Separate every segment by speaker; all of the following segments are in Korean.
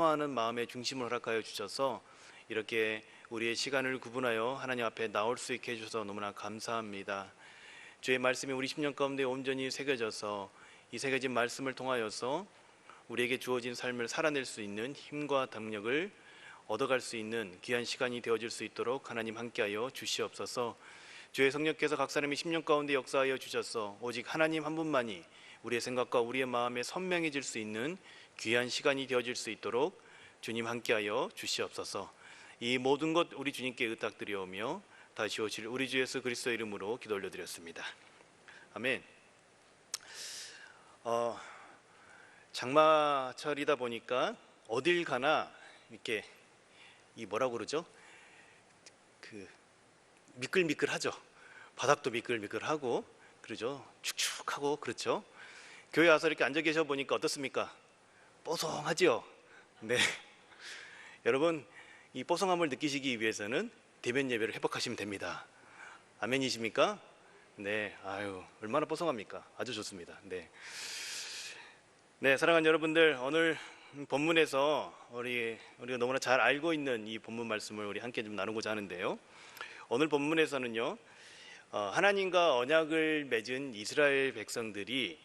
Speaker 1: 사모하는 마음의 중심을 허락하여 주셔서 이렇게 우리의 시간을 구분하여 하나님 앞에 나올 수 있게 해주셔서 너무나 감사합니다. 주의 말씀이 우리 심령 가운데 온전히 새겨져서 이 새겨진 말씀을 통하여서 우리에게 주어진 삶을 살아낼 수 있는 힘과 담력을 얻어갈 수 있는 귀한 시간이 되어질 수 있도록 하나님 함께하여 주시옵소서. 주의 성령께서 각 사람의 심령 가운데 역사하여 주셔서 오직 하나님 한 분만이 우리의 생각과 우리의 마음에 선명해질 수 있는 귀한 시간이 되어질 수 있도록 주님 함께하여 주시옵소서. 이 모든 것 우리 주님께 의탁드리오며 다시 오실 우리 주 예수 그리스도의 이름으로 기도 올려드렸습니다. 아멘. 장마철이다 보니까 어딜 가나 이렇게 이 뭐라고 그러죠? 미끌미끌하죠. 바닥도 미끌미끌하고 그러죠. 축축하고 그렇죠. 교회 와서 이렇게 앉아 계셔 보니까 어떻습니까? 뽀송하지요. 네. 여러분 이 뽀송함을 느끼시기 위해서는 대면 예배를 회복하시면 됩니다. 아멘이십니까? 네. 아유 얼마나 뽀송합니까? 아주 좋습니다. 네. 네, 사랑하는 여러분들, 오늘 본문에서 우리가 너무나 잘 알고 있는 이 본문 말씀을 우리 함께 좀 나누고자 하는데요. 오늘 본문에서는요, 하나님과 언약을 맺은 이스라엘 백성들이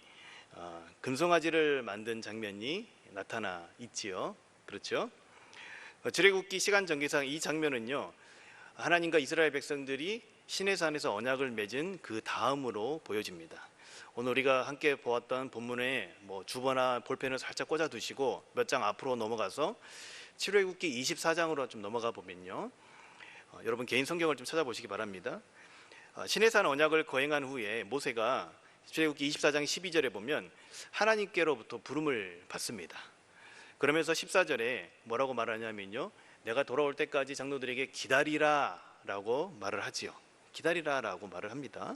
Speaker 1: 금송아지를 만든 장면이 나타나 있지요. 그렇죠? 출애굽기 시간 전개상 이 장면은요, 하나님과 이스라엘 백성들이 시내산에서 언약을 맺은 그 다음으로 보여집니다. 오늘 우리가 함께 보았던 본문에 주보나 볼펜을 살짝 꽂아 두시고 몇 장 앞으로 넘어가서 출애굽기 24장으로 좀 넘어가 보면요, 여러분 개인 성경을 좀 찾아보시기 바랍니다. 시내산 언약을 거행한 후에 모세가 출애굽기 24장 12절에 보면 하나님께로부터 부름을 받습니다. 그러면서 14절에 뭐라고 말하냐면요, 내가 돌아올 때까지 장로들에게 기다리라 라고 말을 하지요. 기다리라 라고 말을 합니다.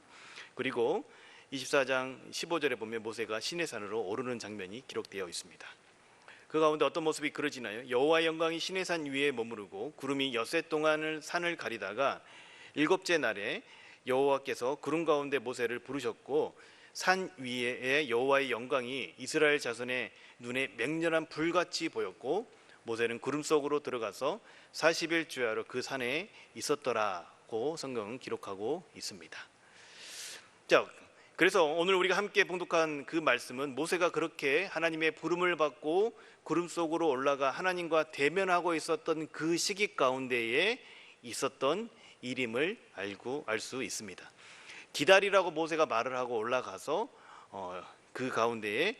Speaker 1: 그리고 24장 15절에 보면 모세가 시내산으로 오르는 장면이 기록되어 있습니다. 그 가운데 어떤 모습이 그려지나요? 여호와의 영광이 시내산 위에 머무르고 구름이 엿새 동안을 산을 가리다가 일곱째 날에 여호와께서 구름 가운데 모세를 부르셨고 산 위에 여호와의 영광이 이스라엘 자손의 눈에 맹렬한 불같이 보였고 모세는 구름 속으로 들어가서 40일 주야로 그 산에 있었더라고 성경은 기록하고 있습니다. 자, 그래서 오늘 우리가 함께 봉독한 그 말씀은 모세가 그렇게 하나님의 부름을 받고 구름 속으로 올라가 하나님과 대면하고 있었던 그 시기 가운데에 있었던 일임을 알 수 있습니다. 기다리라고 모세가 말을 하고 올라가서 그 가운데에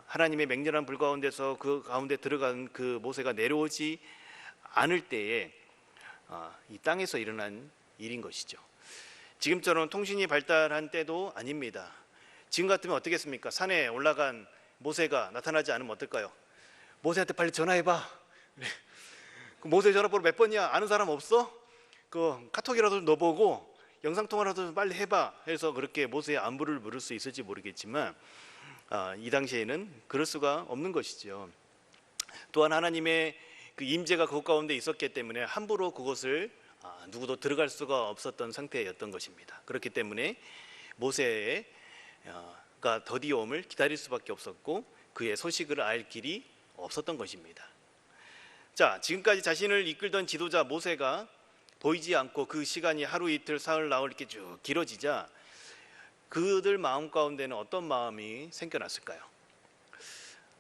Speaker 1: 하나님의 맹렬한 불 가운데서 그 가운데 들어간 그 모세가 내려오지 않을 때에 이 땅에서 일어난 일인 것이죠. 지금처럼 통신이 발달한 때도 아닙니다. 지금 같으면 어떻겠습니까? 산에 올라간 모세가 나타나지 않으면 어떨까요? 모세한테 빨리 전화해봐. 그 모세 전화번호 몇 번이야? 아는 사람 없어? 그 카톡이라도 넣어보고 영상통화라도 빨리 해봐 해서 그렇게 모세의 안부를 물을 수 있을지 모르겠지만 이 당시에는 그럴 수가 없는 것이죠. 또한 하나님의 그 임재가 그곳 가운데 있었기 때문에 함부로 그곳을 누구도 들어갈 수가 없었던 상태였던 것입니다. 그렇기 때문에 모세가 더디옴을 기다릴 수밖에 없었고 그의 소식을 알 길이 없었던 것입니다. 자, 지금까지 자신을 이끌던 지도자 모세가 보이지 않고 그 시간이 하루 이틀 사흘 나흘 이렇게 쭉 길어지자 그들 마음 가운데는 어떤 마음이 생겨났을까요?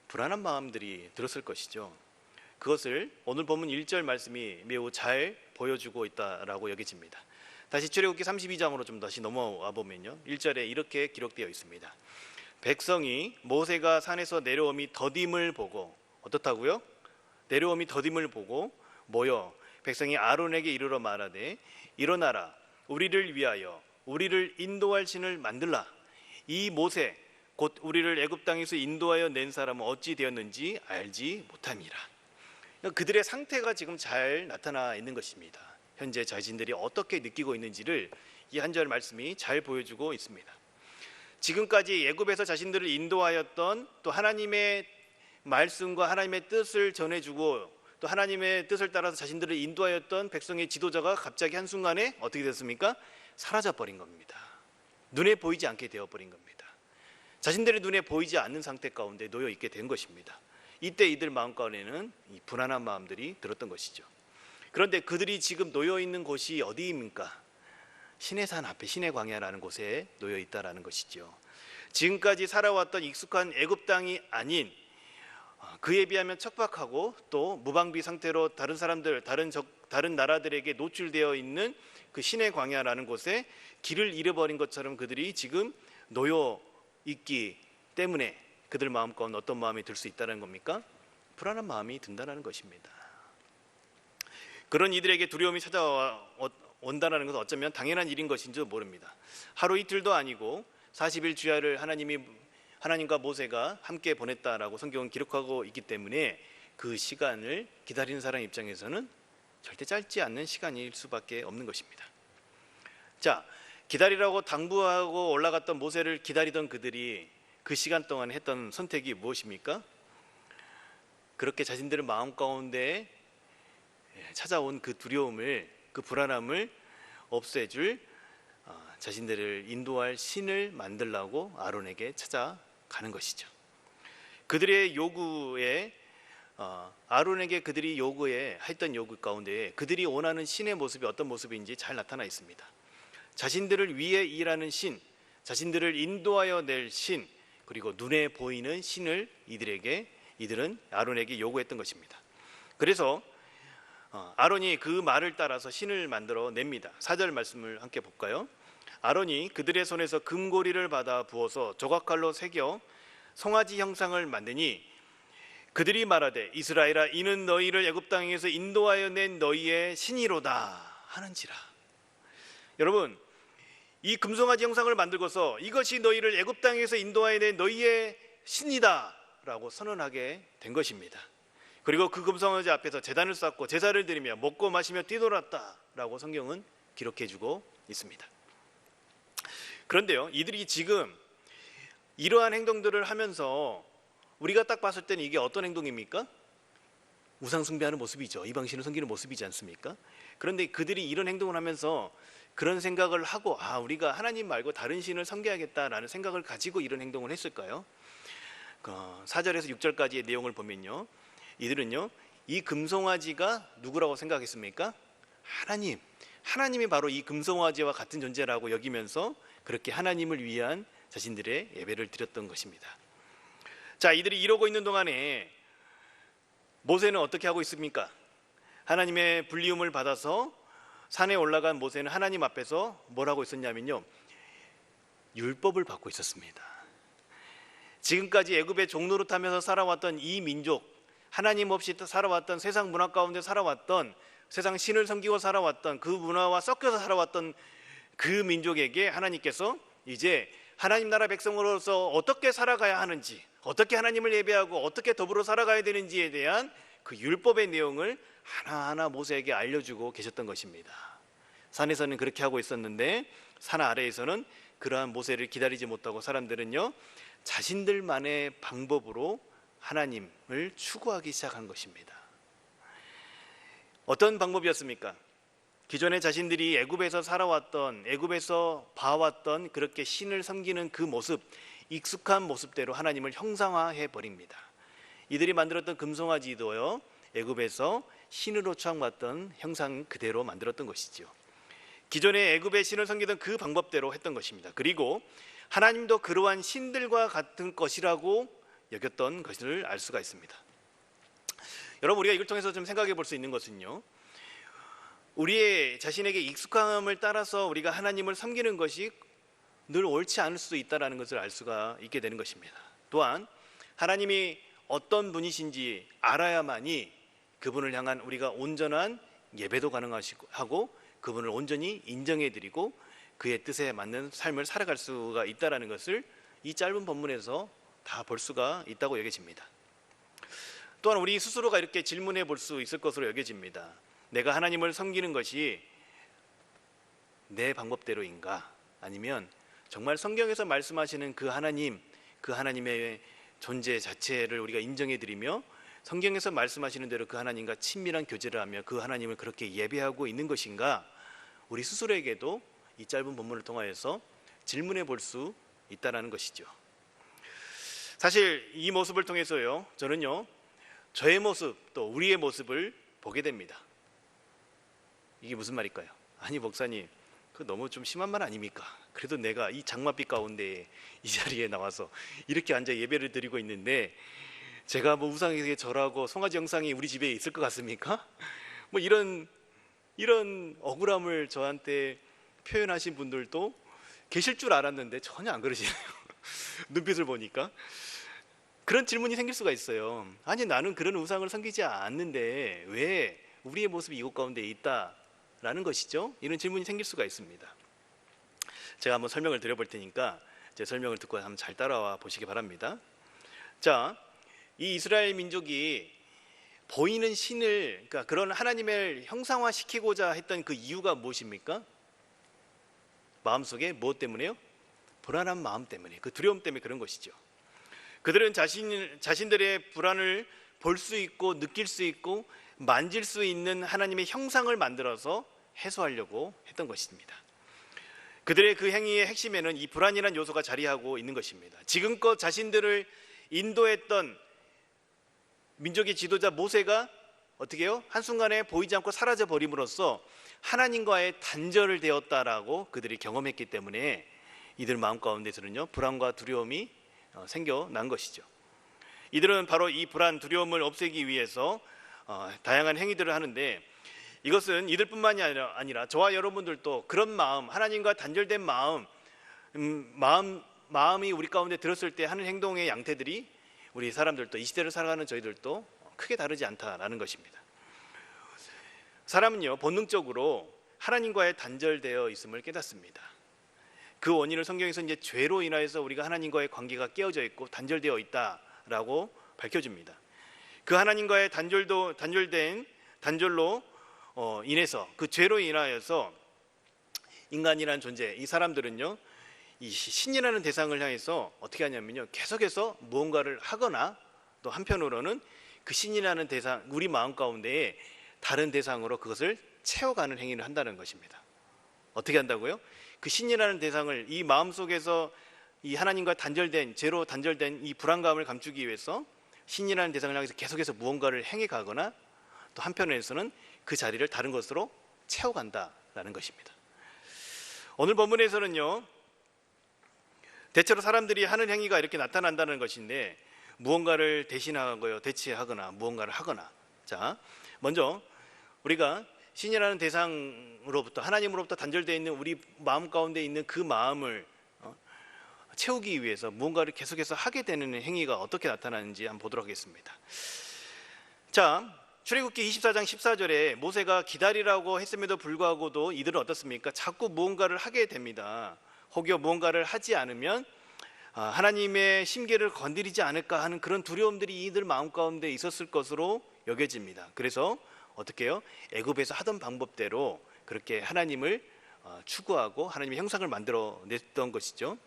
Speaker 1: 불안한 마음들이 들었을 것이죠. 그것을 오늘 본문 1절 말씀이 매우 잘 보여주고 있다라고 여겨집니다. 다시 출애굽기 32장으로 좀 다시 넘어와 보면요, 1절에 이렇게 기록되어 있습니다. 백성이 모세가 산에서 내려옴이 더딤을 보고 어떻다고요? 내려옴이 더딤을 보고 모여 백성이 아론에게 이르러 말하되 일어나라 우리를 위하여 우리를 인도할 신을 만들라. 이 모세 곧 우리를 애굽 땅에서 인도하여 낸 사람은 어찌 되었는지 알지 못함이라. 그들의 상태가 지금 잘 나타나 있는 것입니다. 현재 자신들이 어떻게 느끼고 있는지를 이 한 절 말씀이 잘 보여주고 있습니다. 지금까지 애굽에서 자신들을 인도하였던 또 하나님의 말씀과 하나님의 뜻을 전해주고 또 하나님의 뜻을 따라서 자신들을 인도하였던 백성의 지도자가 갑자기 한순간에 어떻게 됐습니까? 사라져버린 겁니다. 눈에 보이지 않게 되어버린 겁니다. 자신들의 눈에 보이지 않는 상태 가운데 놓여 있게 된 것입니다. 이때 이들 마음 가운데는 이 불안한 마음들이 들었던 것이죠. 그런데 그들이 지금 놓여 있는 곳이 어디입니까? 신의 산 앞에 신의 광야라는 곳에 놓여 있다라는 것이죠. 지금까지 살아왔던 익숙한 애굽 땅이 아닌 그에 비하면 척박하고 또 무방비 상태로 다른 사람들, 다른 나라들에게 노출되어 있는 그 신의 광야라는 곳에 길을 잃어버린 것처럼 그들이 지금 놓여 있기 때문에 그들 마음 가운데 어떤 마음이 들 수 있다는 겁니까? 불안한 마음이 든다는 것입니다. 그런 이들에게 두려움이 찾아온다는 것은 어쩌면 당연한 일인 것인지도 모릅니다. 하루 이틀도 아니고 40일 주야를 하나님과 모세가 함께 보냈다라고 성경은 기록하고 있기 때문에 그 시간을 기다리는 사람 입장에서는 절대 짧지 않는 시간일 수밖에 없는 것입니다. 자, 기다리라고 당부하고 올라갔던 모세를 기다리던 그들이 그 시간 동안 했던 선택이 무엇입니까? 그렇게 자신들의 마음 가운데 찾아온 그 두려움을, 그 불안함을 없애줄 자신들을 인도할 신을 만들라고 아론에게 찾아가는 것이죠. 그들의 요구에 아론에게 그들이 했던 요구 가운데 그들이 원하는 신의 모습이 어떤 모습인지 잘 나타나 있습니다. 자신들을 위해 일하는 신, 자신들을 인도하여 낼 신, 그리고 눈에 보이는 신을 이들은 아론에게 요구했던 것입니다. 그래서 아론이 그 말을 따라서 신을 만들어 냅니다. 4절 말씀을 함께 볼까요? 아론이 그들의 손에서 금고리를 받아 부어서 조각칼로 새겨 송아지 형상을 만드니 그들이 말하되 이스라엘아 이는 너희를 애굽 땅에서 인도하여 낸 너희의 신이로다 하는지라. 여러분, 이 금송아지 형상을 만들고서 이것이 너희를 애굽 땅에서 인도하여 낸 너희의 신이다 라고 선언하게 된 것입니다. 그리고 그 금송아지 앞에서 제단을 쌓고 제사를 드리며 먹고 마시며 뛰놀았다 라고 성경은 기록해주고 있습니다. 그런데요, 이들이 지금 이러한 행동들을 하면서 우리가 딱 봤을 때는 이게 어떤 행동입니까? 우상 숭배하는 모습이죠. 이방신을 섬기는 모습이지 않습니까? 그런데 그들이 이런 행동을 하면서 그런 생각을 하고 우리가 하나님 말고 다른 신을 섬겨야겠다라는 생각을 가지고 이런 행동을 했을까요? 4절에서 6절까지의 내용을 보면요, 이들은요 이 금송아지가 누구라고 생각했습니까? 하나님이 바로 이 금송아지와 같은 존재라고 여기면서 그렇게 하나님을 위한 자신들의 예배를 드렸던 것입니다. 자, 이들이 이러고 있는 동안에 모세는 어떻게 하고 있습니까? 하나님의 불리움을 받아서 산에 올라간 모세는 하나님 앞에서 뭘 하고 있었냐면요, 율법을 받고 있었습니다. 지금까지 애굽의 종노릇하면서 살아왔던 이 민족, 하나님 없이 살아왔던 세상 문화 가운데 살아왔던, 세상 신을 섬기고 살아왔던 그 문화와 섞여서 살아왔던 그 민족에게 하나님께서 이제 하나님 나라 백성으로서 어떻게 살아가야 하는지, 어떻게 하나님을 예배하고 어떻게 더불어 살아가야 되는지에 대한 그 율법의 내용을 하나하나 모세에게 알려주고 계셨던 것입니다. 산에서는 그렇게 하고 있었는데 산 아래에서는 그러한 모세를 기다리지 못하고 사람들은요 자신들만의 방법으로 하나님을 추구하기 시작한 것입니다. 어떤 방법이었습니까? 기존에 자신들이 애굽에서 살아왔던, 애굽에서 봐왔던 그렇게 신을 섬기는 그 모습, 익숙한 모습대로 하나님을 형상화해 버립니다. 이들이 만들었던 금송아지도요 애굽에서 신으로 추앙받던 형상 그대로 만들었던 것이죠. 기존에 애굽의 신을 섬기던 그 방법대로 했던 것입니다. 그리고 하나님도 그러한 신들과 같은 것이라고 여겼던 것을 알 수가 있습니다. 여러분, 우리가 이걸 통해서 좀 생각해 볼 수 있는 것은요, 우리의 자신에게 익숙함을 따라서 우리가 하나님을 섬기는 것이 늘 옳지 않을 수도 있다는 것을 알 수가 있게 되는 것입니다. 또한 하나님이 어떤 분이신지 알아야만이 그분을 향한 우리가 온전한 예배도 가능하고 그분을 온전히 인정해드리고 그의 뜻에 맞는 삶을 살아갈 수가 있다는 것을 이 짧은 본문에서 다 볼 수가 있다고 여겨집니다. 또한 우리 스스로가 이렇게 질문해 볼 수 있을 것으로 여겨집니다. 내가 하나님을 섬기는 것이 내 방법대로인가? 아니면 정말 성경에서 말씀하시는 그 하나님의 존재 자체를 우리가 인정해드리며 성경에서 말씀하시는 대로 그 하나님과 친밀한 교제를 하며 그 하나님을 그렇게 예배하고 있는 것인가? 우리 스스로에게도 이 짧은 본문을 통하여서 질문해 볼 수 있다는 것이죠. 사실 이 모습을 통해서요, 저는요 저의 모습 또 우리의 모습을 보게 됩니다. 이게 무슨 말일까요? 아니 목사님, 그 너무 좀 심한 말 아닙니까? 그래도 내가 이 장맛빛 가운데 이 자리에 나와서 이렇게 앉아 예배를 드리고 있는데 제가 뭐 우상에게 절하고 송아지 영상이 우리 집에 있을 것 같습니까? 뭐 이런 억울함을 저한테 표현하신 분들도 계실 줄 알았는데 전혀 안 그러시네요. 눈빛을 보니까 그런 질문이 생길 수가 있어요. 아니 나는 그런 우상을 섬기지 않는데 왜 우리의 모습이 이곳 가운데 있다라는 것이죠. 이런 질문이 생길 수가 있습니다. 제가 한번 설명을 드려볼 테니까 제 설명을 듣고 한번 잘 따라와 보시기 바랍니다. 자, 이 이스라엘 민족이 보이는 신을, 그러니까 그런 하나님을 형상화시키고자 했던 그 이유가 무엇입니까? 마음속에 무엇 때문에요? 불안한 마음 때문에, 그 두려움 때문에 그런 것이죠. 그들은 자신들의 불안을 볼 수 있고 느낄 수 있고 만질 수 있는 하나님의 형상을 만들어서 해소하려고 했던 것입니다. 그들의 그 행위의 핵심에는 이 불안이라는 요소가 자리하고 있는 것입니다. 지금껏 자신들을 인도했던 민족의 지도자 모세가 어떻게 해요? 한순간에 보이지 않고 사라져 버림으로써 하나님과의 단절을 되었다라고 그들이 경험했기 때문에 이들 마음 가운데서는요, 불안과 두려움이 생겨난 것이죠. 이들은 바로 이 불안, 두려움을 없애기 위해서 다양한 행위들을 하는데, 이것은 이들뿐만이 아니라 저와 여러분들도 그런 마음, 하나님과 단절된 마음이 우리 가운데 들었을 때 하는 행동의 양태들이 우리 사람들도, 이 시대를 살아가는 저희들도 크게 다르지 않다라는 것입니다. 사람은요, 본능적으로 하나님과의 단절되어 있음을 깨닫습니다. 그 원인을 성경에서 이제 죄로 인하여서 우리가 하나님과의 관계가 깨어져 있고 단절되어 있다라고 밝혀줍니다. 그 하나님과의 단절로 인해서, 그 죄로 인하여서 인간이라는 존재, 이 사람들은요, 이 신이라는 대상을 향해서 어떻게 하냐면요, 계속해서 무언가를 하거나 또 한편으로는 그 신이라는 대상, 우리 마음 가운데에 다른 대상으로 그것을 채워가는 행위를 한다는 것입니다. 어떻게 한다고요? 그 신이라는 대상을 이 마음속에서 이 하나님과 죄로 단절된 이 불안감을 감추기 위해서 신이라는 대상을 향해서 계속해서 무언가를 행해가거나 또 한편에서는 그 자리를 다른 것으로 채워간다라는 것입니다. 오늘 본문에서는요, 대체로 사람들이 하는 행위가 이렇게 나타난다는 것인데, 무언가를 대신하거나 대체하거나 무언가를 하거나, 자, 먼저 우리가 신이라는 대상으로부터, 하나님으로부터 단절되어 있는 우리 마음 가운데 있는 그 마음을 채우기 위해서 무언가를 계속해서 하게 되는 행위가 어떻게 나타나는지 한번 보도록 하겠습니다. 자, 출애굽기 24장 14절에 모세가 기다리라고 했음에도 불구하고도 이들은 어떻습니까? 자꾸 무언가를 하게 됩니다. 혹여 무언가를 하지 않으면 하나님의 심계를 건드리지 않을까 하는 그런 두려움들이 이들 마음 가운데 있었을 것으로 여겨집니다. 그래서 어떻게 해요? 애굽에서 하던 방법대로 그렇게 하나님을 추구하고 하나님의 형상을 만들어냈던 것이죠.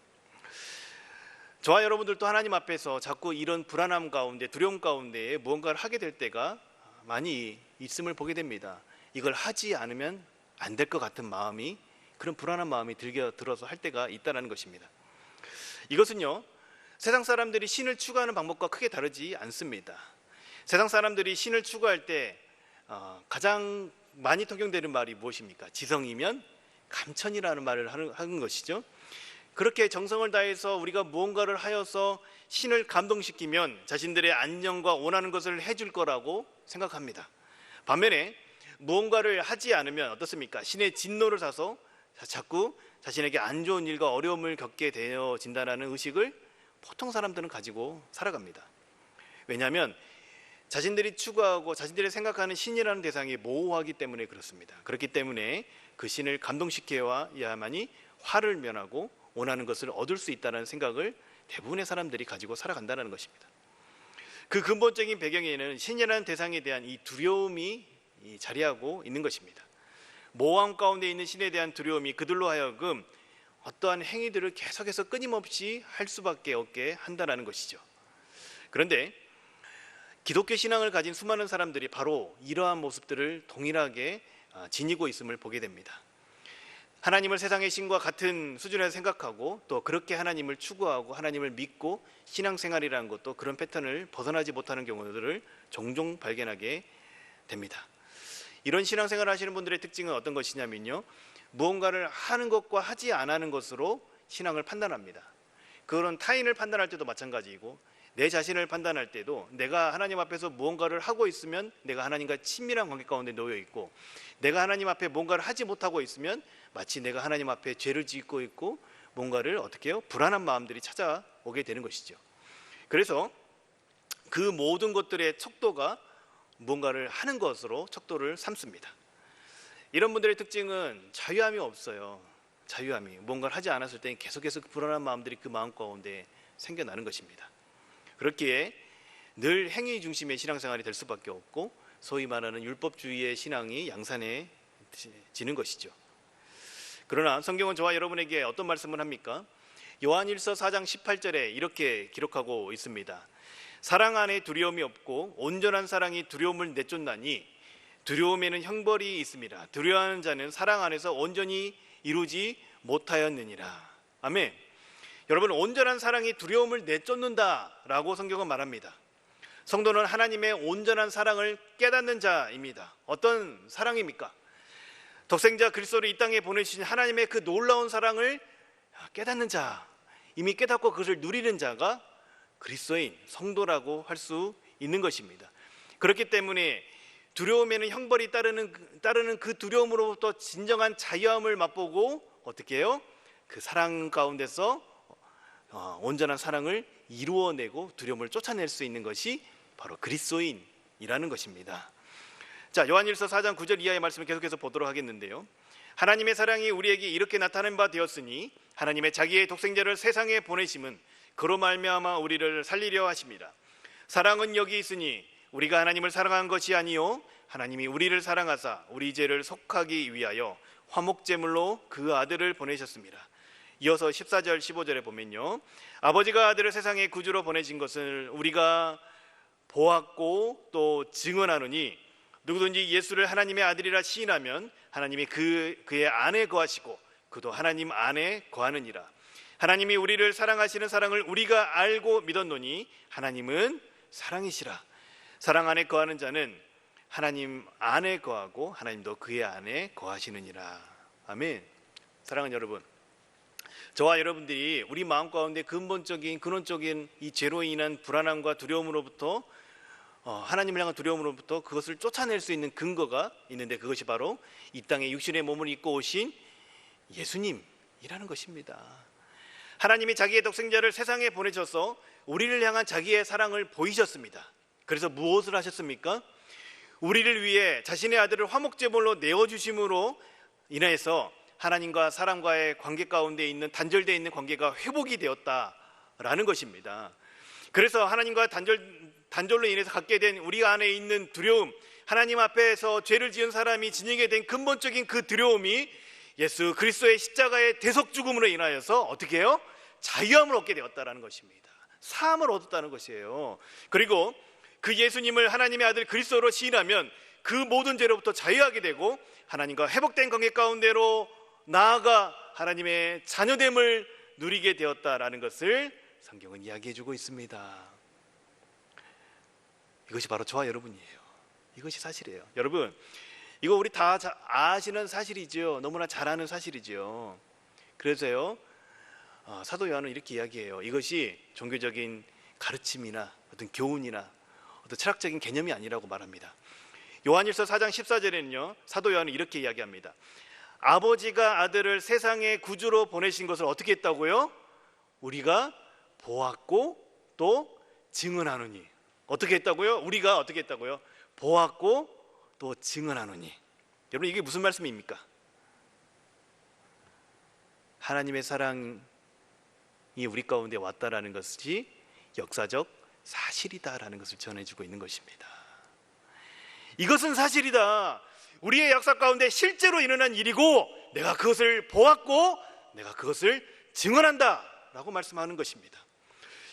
Speaker 1: 저와 여러분들도 하나님 앞에서 자꾸 이런 불안함 가운데, 두려움 가운데 무언가를 하게 될 때가 많이 있음을 보게 됩니다. 이걸 하지 않으면 안 될 것 같은 마음이, 그런 불안한 마음이 들어서 할 때가 있다는 것입니다. 이것은요, 세상 사람들이 신을 추구하는 방법과 크게 다르지 않습니다. 세상 사람들이 신을 추구할 때 가장 많이 통용되는 말이 무엇입니까? 지성이면 감천이라는 말을 하는 것이죠. 그렇게 정성을 다해서 우리가 무언가를 하여서 신을 감동시키면 자신들의 안녕과 원하는 것을 해줄 거라고 생각합니다. 반면에 무언가를 하지 않으면 어떻습니까? 신의 진노를 사서 자꾸 자신에게 안 좋은 일과 어려움을 겪게 되어진다는 의식을 보통 사람들은 가지고 살아갑니다. 왜냐하면 자신들이 추구하고 자신들이 생각하는 신이라는 대상이 모호하기 때문에 그렇습니다. 그렇기 때문에 그 신을 감동시켜야만이 화를 면하고 원하는 것을 얻을 수 있다는 생각을 대부분의 사람들이 가지고 살아간다는 것입니다. 그 근본적인 배경에는 신이라는 대상에 대한 이 두려움이 자리하고 있는 것입니다. 모함 가운데 있는 신에 대한 두려움이 그들로 하여금 어떠한 행위들을 계속해서 끊임없이 할 수밖에 없게 한다는 것이죠. 그런데 기독교 신앙을 가진 수많은 사람들이 바로 이러한 모습들을 동일하게 지니고 있음을 보게 됩니다. 하나님을 세상의 신과 같은 수준에서 생각하고 또 그렇게 하나님을 추구하고 하나님을 믿고 신앙생활이라는 것도 그런 패턴을 벗어나지 못하는 경우들을 종종 발견하게 됩니다. 이런 신앙생활을 하시는 분들의 특징은 어떤 것이냐면요, 무언가를 하는 것과 하지 안 하는 것으로 신앙을 판단합니다. 그런 타인을 판단할 때도 마찬가지이고 내 자신을 판단할 때도 내가 하나님 앞에서 무언가를 하고 있으면 내가 하나님과 친밀한 관계 가운데 놓여 있고, 내가 하나님 앞에 뭔가를 하지 못하고 있으면 마치 내가 하나님 앞에 죄를 짓고 있고 뭔가를 어떻게 해요? 불안한 마음들이 찾아오게 되는 것이죠. 그래서 그 모든 것들의 척도가 무언가를 하는 것으로 척도를 삼습니다. 이런 분들의 특징은 자유함이 없어요. 자유함이, 뭔가를 하지 않았을 때 계속해서 그 불안한 마음들이 그 마음 가운데 생겨나는 것입니다. 그렇기에 늘 행위 중심의 신앙생활이 될 수밖에 없고 소위 말하는 율법주의의 신앙이 양산해지는 것이죠. 그러나 성경은 저와 여러분에게 어떤 말씀을 합니까? 요한일서 4장 18절에 이렇게 기록하고 있습니다. 사랑 안에 두려움이 없고 온전한 사랑이 두려움을 내쫓나니 두려움에는 형벌이 있습니다. 두려워하는 자는 사랑 안에서 온전히 이루지 못하였느니라. 아멘. 여러분, 온전한 사랑이 두려움을 내쫓는다라고 성경은 말합니다. 성도는 하나님의 온전한 사랑을 깨닫는 자입니다. 어떤 사랑입니까? 독생자 그리스도를 이 땅에 보내주신 하나님의 그 놀라운 사랑을 깨닫는 자, 이미 깨닫고 그것을 누리는 자가 그리스도인 성도라고 할 수 있는 것입니다. 그렇기 때문에 두려움에는 형벌이 따르는 그 두려움으로부터 진정한 자유함을 맛보고 어떻게 해요? 그 사랑 가운데서 온전한 사랑을 이루어내고 두려움을 쫓아낼 수 있는 것이 바로 그리스도인이라는 것입니다. 자, 요한일서 4장 9절 이하의 말씀을 계속해서 보도록 하겠는데요, 하나님의 사랑이 우리에게 이렇게 나타낸 바 되었으니 하나님의 자기의 독생자를 세상에 보내심은 그로 말미암아 우리를 살리려 하십니다. 사랑은 여기 있으니 우리가 하나님을 사랑한 것이 아니요 하나님이 우리를 사랑하사 우리 죄를 속하기 위하여 화목제물로 그 아들을 보내셨습니다. 이어서 14절 15절에 보면요, 아버지가 아들을 세상에 구주로 보내신 것을 우리가 보았고 또 증언하노니 누구든지 예수를 하나님의 아들이라 시인하면 하나님이 그의 안에 거하시고 그도 하나님 안에 거하느니라. 하나님이 우리를 사랑하시는 사랑을 우리가 알고 믿었노니 하나님은 사랑이시라. 사랑 안에 거하는 자는 하나님 안에 거하고 하나님도 그의 안에 거하시느니라. 아멘. 사랑하는 여러분, 저와 여러분들이 우리 마음 가운데 근원적인 이 죄로 인한 불안함과 두려움으로부터 하나님을 향한 두려움으로부터 그것을 쫓아낼 수 있는 근거가 있는데, 그것이 바로 이 땅에 육신의 몸을 입고 오신 예수님이라는 것입니다. 하나님이 자기의 독생자를 세상에 보내셔서 우리를 향한 자기의 사랑을 보이셨습니다. 그래서 무엇을 하셨습니까? 우리를 위해 자신의 아들을 화목제물로 내어주심으로 인해서 하나님과 사람과의 관계 가운데 있는 단절되어 있는 관계가 회복이 되었다라는 것입니다. 그래서 하나님과 단절로 인해서 갖게 된 우리 안에 있는 두려움, 하나님 앞에서 죄를 지은 사람이 지니게 된 근본적인 그 두려움이 예수 그리스도의 십자가의 대속 죽음으로 인하여서 어떻게 해요? 자유함을 얻게 되었다라는 것입니다. 사함을 얻었다는 것이에요. 그리고 그 예수님을 하나님의 아들 그리스도로 시인하면 그 모든 죄로부터 자유하게 되고 하나님과 회복된 관계 가운데로 나아가 하나님의 자녀됨을 누리게 되었다라는 것을 성경은 이야기해주고 있습니다. 이것이 바로 저와 여러분이에요. 이것이 사실이에요. 여러분, 이거 우리 다 아시는 사실이죠. 너무나 잘 아는 사실이죠. 그래서요, 사도 요한은 이렇게 이야기해요. 이것이 종교적인 가르침이나 어떤 교훈이나 어떤 철학적인 개념이 아니라고 말합니다. 요한일서 4장 14절에는요, 사도 요한은 이렇게 이야기합니다. 아버지가 아들을 세상의 구주로 보내신 것을 어떻게 했다고요? 우리가 보았고 또 증언하노니. 어떻게 했다고요? 우리가 어떻게 했다고요? 보았고 또 증언하노니. 여러분, 이게 무슨 말씀입니까? 하나님의 사랑이 우리 가운데 왔다라는 것이 역사적 사실이다라는 것을 전해주고 있는 것입니다. 이것은 사실이다. 우리의 역사 가운데 실제로 일어난 일이고 내가 그것을 보았고 내가 그것을 증언한다 라고 말씀하는 것입니다.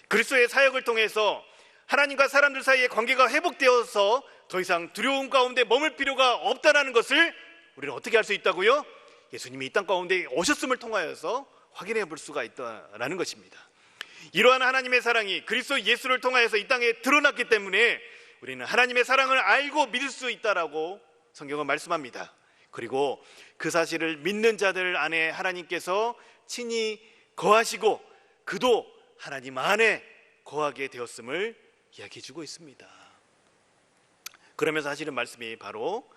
Speaker 1: 그리스도의 사역을 통해서 하나님과 사람들 사이의 관계가 회복되어서 더 이상 두려움 가운데 머물 필요가 없다는 것을 우리는 어떻게 할 수 있다고요? 예수님이 이 땅 가운데 오셨음을 통하여서 확인해 볼 수가 있다라는 것입니다. 이러한 하나님의 사랑이 그리스도 예수를 통하여서 이 땅에 드러났기 때문에 우리는 하나님의 사랑을 알고 믿을 수 있다라고 성경은 말씀합니다. 그리고 그 사실을 믿는 자들 안에 하나님께서 친히 거하시고 그도 하나님 안에 거하게 되었음을 이야기해 주고 있습니다. 그러면서 하시는 말씀이 바로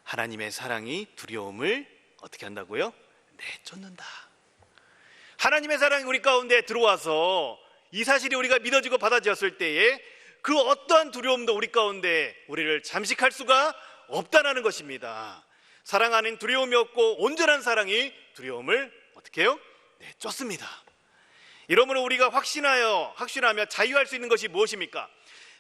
Speaker 1: 하나님의 사랑이 두려움을 어떻게 한다고요? 내쫓는다. 하나님의 사랑이 우리 가운데 들어와서 이 사실이 우리가 믿어지고 받아들였을 때에 그 어떠한 두려움도 우리 가운데 우리를 잠식할 수가 없다는 것입니다. 사랑 안엔 두려움이 없고 온전한 사랑이 두려움을 어떻게 해요? 내쫓습니다. 이러므로 우리가 확신하며 자유할 수 있는 것이 무엇입니까?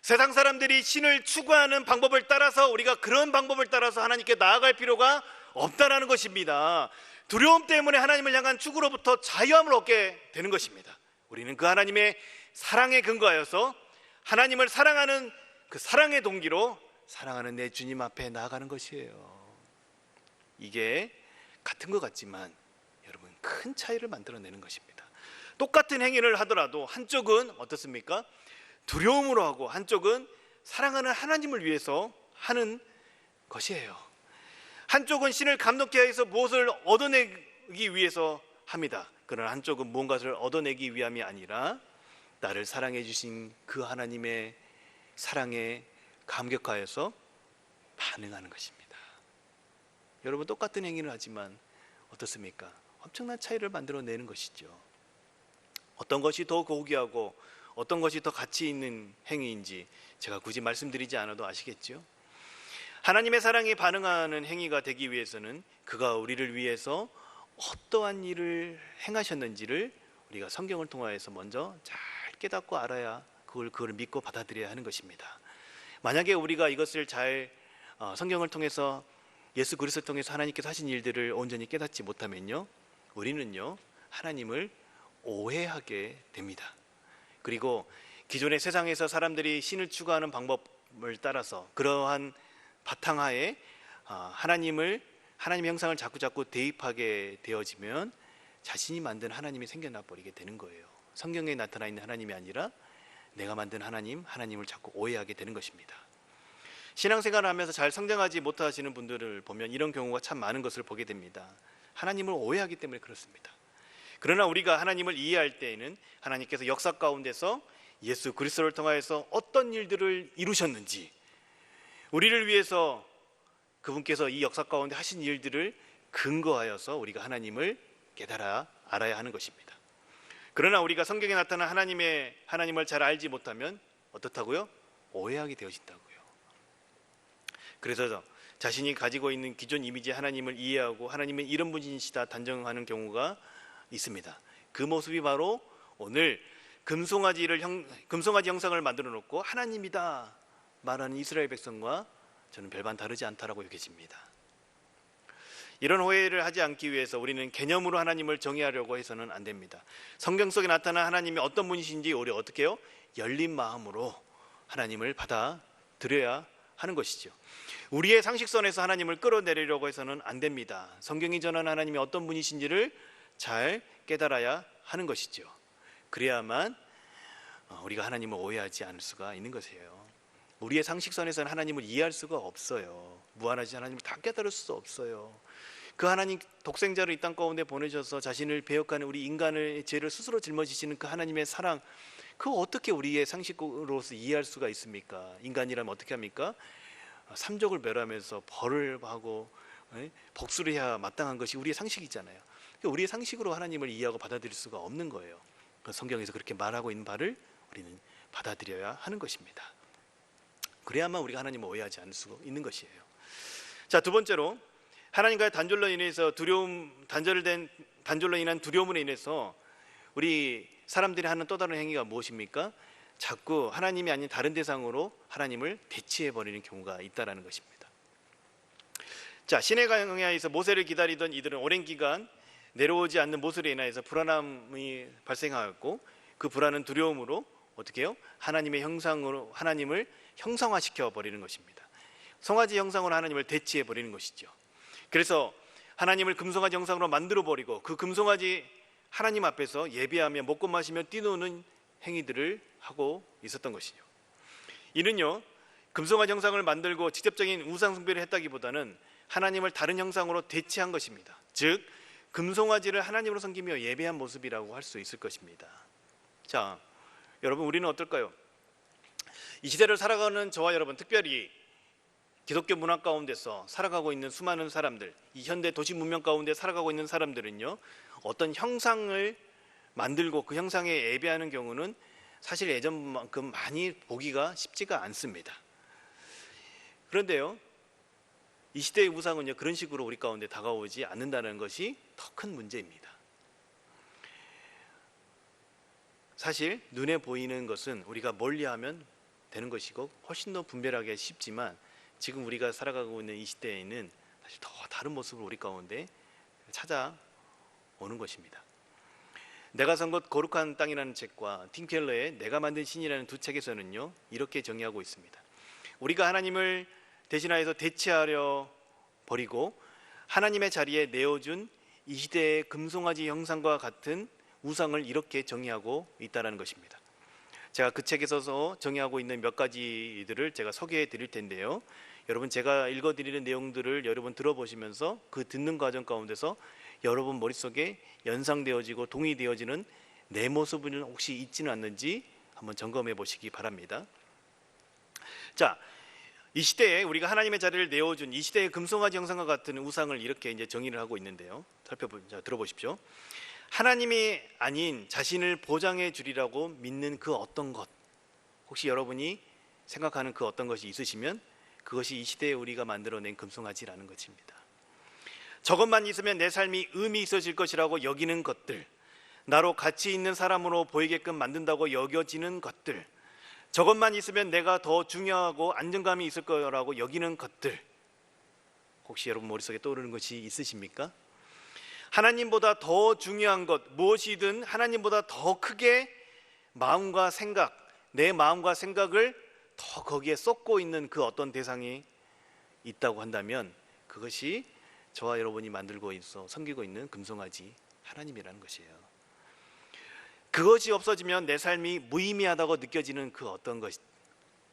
Speaker 1: 세상 사람들이 신을 추구하는 방법을 따라서 우리가 그런 방법을 따라서 하나님께 나아갈 필요가 없다는 것입니다. 두려움 때문에 하나님을 향한 추구로부터 자유함을 얻게 되는 것입니다. 우리는 그 하나님의 사랑에 근거하여서 하나님을 사랑하는 그 사랑의 동기로 사랑하는 내 주님 앞에 나아가는 것이에요. 이게 같은 것 같지만 여러분 큰 차이를 만들어내는 것입니다. 똑같은 행위를 하더라도 한쪽은 어떻습니까? 두려움으로 하고 한쪽은 사랑하는 하나님을 위해서 하는 것이에요. 한쪽은 신을 감동케 해서 무엇을 얻어내기 위해서 합니다. 그러나 한쪽은 무언가를 얻어내기 위함이 아니라 나를 사랑해 주신 그 하나님의 사랑에 감격하여서 반응하는 것입니다. 여러분 똑같은 행위를 하지만 어떻습니까? 엄청난 차이를 만들어내는 것이죠. 어떤 것이 더 고귀하고 어떤 것이 더 가치 있는 행위인지 제가 굳이 말씀드리지 않아도 아시겠죠? 하나님의 사랑에 반응하는 행위가 되기 위해서는 그가 우리를 위해서 어떠한 일을 행하셨는지를 우리가 성경을 통하여서 먼저 잘 깨닫고 알아야 그걸 믿고 받아들여야 하는 것입니다. 만약에 우리가 이것을 잘 성경을 통해서 예수 그리스도를 통해서 하나님께서 하신 일들을 온전히 깨닫지 못하면요, 우리는요 하나님을 오해하게 됩니다. 그리고 기존의 세상에서 사람들이 신을 추구하는 방법을 따라서 그러한 바탕하에 하나님의 형상을 자꾸자꾸 대입하게 되어지면 자신이 만든 하나님이 생겨나 버리게 되는 거예요. 성경에 나타나 있는 하나님이 아니라 내가 만든 하나님을 자꾸 오해하게 되는 것입니다. 신앙생활을 하면서 잘 성장하지 못하시는 분들을 보면 이런 경우가 참 많은 것을 보게 됩니다. 하나님을 오해하기 때문에 그렇습니다. 그러나 우리가 하나님을 이해할 때에는 하나님께서 역사 가운데서 예수 그리스도를 통하여서 어떤 일들을 이루셨는지, 우리를 위해서 그분께서 이 역사 가운데 하신 일들을 근거하여서 우리가 하나님을 깨달아 알아야 하는 것입니다. 그러나 우리가 성경에 나타난 하나님을 잘 알지 못하면 어떻다고요? 오해하게 되어진다고요. 그래서 자신이 가지고 있는 기존 이미지 하나님을 이해하고 하나님은 이런 분이시다 단정하는 경우가 있습니다. 그 모습이 바로 오늘 금송아지 형상을 만들어 놓고 하나님이다 말하는 이스라엘 백성과 저는 별반 다르지 않다라고 여겨집니다. 이런 오해를 하지 않기 위해서 우리는 개념으로 하나님을 정의하려고 해서는 안 됩니다. 성경 속에 나타난 하나님이 어떤 분이신지 우리 어떻게 해요? 열린 마음으로 하나님을 받아들여야 하는 것이죠. 우리의 상식선에서 하나님을 끌어내리려고 해서는 안 됩니다. 성경이 전하는 하나님이 어떤 분이신지를 잘 깨달아야 하는 것이죠. 그래야만 우리가 하나님을 오해하지 않을 수가 있는 것이에요. 우리의 상식선에서는 하나님을 이해할 수가 없어요. 무한하신 하나님을 다 깨달을 수 없어요. 그 하나님 독생자를 이 땅 가운데 보내셔서 자신을 배역하는 우리 인간의 죄를 스스로 짊어지시는 그 하나님의 사랑, 그거 어떻게 우리의 상식으로서 이해할 수가 있습니까? 인간이라면 어떻게 합니까? 삼족을 멸하면서 벌을 하고 복수를 해야 마땅한 것이 우리의 상식이잖아요. 우리의 상식으로 하나님을 이해하고 받아들일 수가 없는 거예요. 성경에서 그렇게 말하고 있는 바를 우리는 받아들여야 하는 것입니다. 그래야만 우리가 하나님을 오해하지 않을 수 있는 것이에요. 자, 두 번째로 하나님과의 단절로 인해서 단절로 인한 두려움으로 인해서 우리 사람들이 하는 또 다른 행위가 무엇입니까? 자꾸 하나님이 아닌 다른 대상으로 하나님을 대치해 버리는 경우가 있다라는 것입니다. 자, 시내 광야에서 모세를 기다리던 이들은 오랜 기간 내려오지 않는 모세로 인하여서 불안함이 발생하였고, 그 불안은 두려움으로 어떻게 해요? 하나님의 형상으로 하나님을 형상화시켜 버리는 것입니다. 송아지 형상으로 하나님을 대치해 버리는 것이죠. 그래서 하나님을 금송아지 형상으로 만들어 버리고 그 금송아지 하나님 앞에서 예배하며 먹고 마시며 뛰노는 행위들을 하고 있었던 것이죠. 이는요, 금송아지 형상을 만들고 직접적인 우상 숭배를 했다기보다는 하나님을 다른 형상으로 대체한 것입니다. 즉 금송아지를 하나님으로 섬기며 예배한 모습이라고 할 수 있을 것입니다. 자, 여러분, 우리는 어떨까요? 이 시대를 살아가는 저와 여러분, 특별히 기독교 문화 가운데서 살아가고 있는 수많은 사람들, 이 현대 도시 문명 가운데 살아가고 있는 사람들은요, 어떤 형상을 만들고 그 형상에 예배하는 경우는 사실 예전만큼 많이 보기가 쉽지가 않습니다. 그런데요, 이 시대의 우상은요, 그런 식으로 우리 가운데 다가오지 않는다는 것이 더 큰 문제입니다. 사실 눈에 보이는 것은 우리가 멀리하면 되는 것이고 훨씬 더 분별하기 쉽지만, 지금 우리가 살아가고 있는 이 시대에는 사실 더 다른 모습을 우리 가운데 찾아오는 것입니다. 내가 선 곳 거룩한 땅이라는 책과 팀 켈러의 내가 만든 신이라는 두 책에서는요, 이렇게 정의하고 있습니다. 우리가 하나님을 대신하여서 대체하려 버리고 하나님의 자리에 내어준 이 시대의 금송아지 형상과 같은 우상을 이렇게 정의하고 있다는 것입니다. 제가 그 책에서 정의하고 있는 몇 가지들을 제가 소개해 드릴 텐데요, 여러분, 제가 읽어 드리는 내용들을 여러분 들어보시면서 그 듣는 과정 가운데서 여러분 머릿속에 연상되어지고 동의되어지는 내 모습은 혹시 있지는 않는지 한번 점검해 보시기 바랍니다. 자, 이 시대에 우리가 하나님의 자리를 내어준 이 시대의 금송아지 형상과 같은 우상을 이렇게 이제 정의를 하고 있는데요, 들어보십시오. 하나님이 아닌 자신을 보장해 주리라고 믿는 그 어떤 것, 혹시 여러분이 생각하는 그 어떤 것이 있으시면 그것이 이 시대에 우리가 만들어낸 금송아지라는 것입니다. 저것만 있으면 내 삶이 의미 있어질 것이라고 여기는 것들, 나로 가치 있는 사람으로 보이게끔 만든다고 여겨지는 것들, 저것만 있으면 내가 더 중요하고 안정감이 있을 거라고 여기는 것들, 혹시 여러분 머릿속에 떠오르는 것이 있으십니까? 하나님보다 더 중요한 것, 무엇이든 하나님보다 더 크게 마음과 생각, 내 마음과 생각을 더 거기에 쏟고 있는 그 어떤 대상이 있다고 한다면 그것이 저와 여러분이 만들고 있어 섬기고 있는 금송아지 하나님이라는 것이에요. 그것이 없어지면 내 삶이 무의미하다고 느껴지는 그 어떤 것,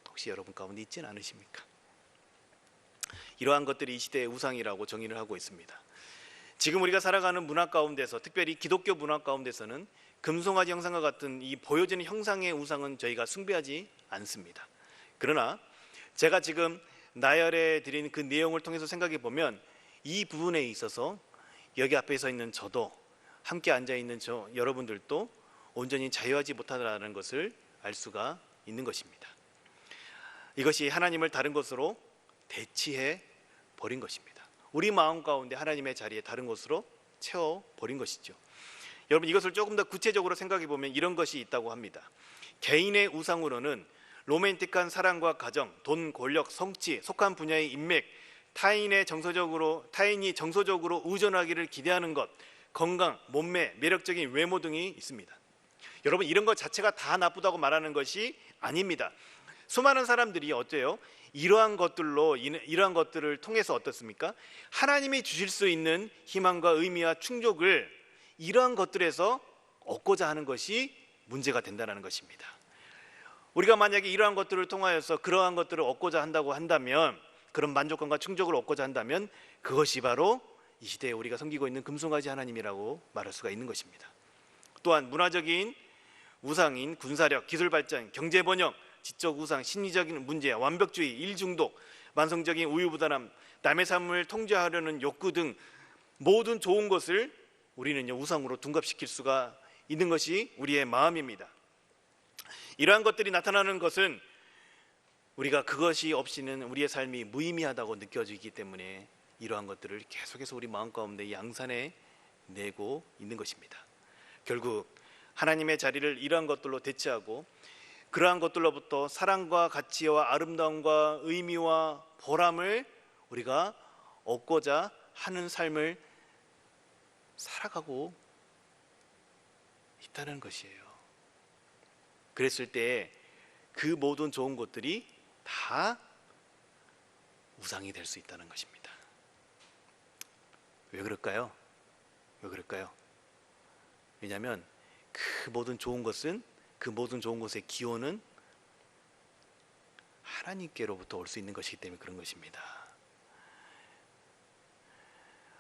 Speaker 1: 혹시 여러분 가운데 있지는 않으십니까? 이러한 것들이 이 시대의 우상이라고 정의를 하고 있습니다. 지금 우리가 살아가는 문화 가운데서, 특별히 기독교 문화 가운데서는 금송아지 형상과 같은 이 보여지는 형상의 우상은 저희가 숭배하지 않습니다. 그러나 제가 지금 나열해 드린 그 내용을 통해서 생각해 보면 이 부분에 있어서 여기 앞에 서 있는 저도, 함께 앉아 있는 저 여러분들도 온전히 자유하지 못하다는 것을 알 수가 있는 것입니다. 이것이 하나님을 다른 것으로 대치해 버린 것입니다. 우리 마음 가운데 하나님의 자리에 다른 것으로 채워 버린 것이죠. 여러분, 이것을 조금 더 구체적으로 생각해 보면 이런 것이 있다고 합니다. 개인의 우상으로는 로맨틱한 사랑과 가정, 돈, 권력, 성취, 속한 분야의 인맥, 타인이 정서적으로 의존하기를 기대하는 것, 건강, 몸매, 매력적인 외모 등이 있습니다. 여러분, 이런 것 자체가 다 나쁘다고 말하는 것이 아닙니다. 수많은 사람들이 어때요? 이러한 것들을 통해서 어떻습니까? 하나님이 주실 수 있는 희망과 의미와 충족을 이러한 것들에서 얻고자 하는 것이 문제가 된다는 것입니다. 우리가 만약에 이러한 것들을 통하여서 그러한 것들을 얻고자 한다고 한다면, 그런 만족감과 충족을 얻고자 한다면 그것이 바로 이 시대에 우리가 섬기고 있는 금송아지 하나님이라고 말할 수가 있는 것입니다. 또한 문화적인 우상인 군사력, 기술 발전, 경제 번영, 지적 우상, 심리적인 문제, 완벽주의, 일 중독, 만성적인 우유부단함, 남의 삶을 통제하려는 욕구 등 모든 좋은 것을 우리는 우상으로 둔갑시킬 수가 있는 것이 우리의 마음입니다. 이러한 것들이 나타나는 것은 우리가 그것이 없이는 우리의 삶이 무의미하다고 느껴지기 때문에 이러한 것들을 계속해서 우리 마음 가운데 양산해 내고 있는 것입니다. 결국 하나님의 자리를 이러한 것들로 대체하고 그러한 것들로부터 사랑과 가치와 아름다움과 의미와 보람을 우리가 얻고자 하는 삶을 살아가고 있다는 것이에요. 그랬을 때 그 모든 좋은 것들이 다 우상이 될 수 있다는 것입니다. 왜 그럴까요? 왜 그럴까요? 왜냐하면 그 모든 좋은 것의 기원은 하나님께로부터 올 수 있는 것이기 때문에 그런 것입니다.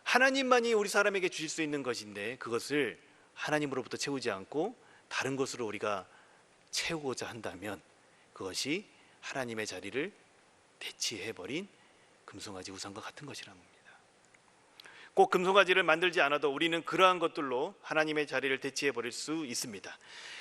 Speaker 1: 하나님만이 우리 사람에게 주실 수 있는 것인데 그것을 하나님으로부터 채우지 않고 다른 것으로 우리가 채우고자 한다면 그것이 하나님의 자리를 대체해버린 금송아지 우상과 같은 것이라는 겁니다. 꼭 금송아지를 만들지 않아도 우리는 그러한 것들로 하나님의 자리를 대체해버릴 수 있습니다.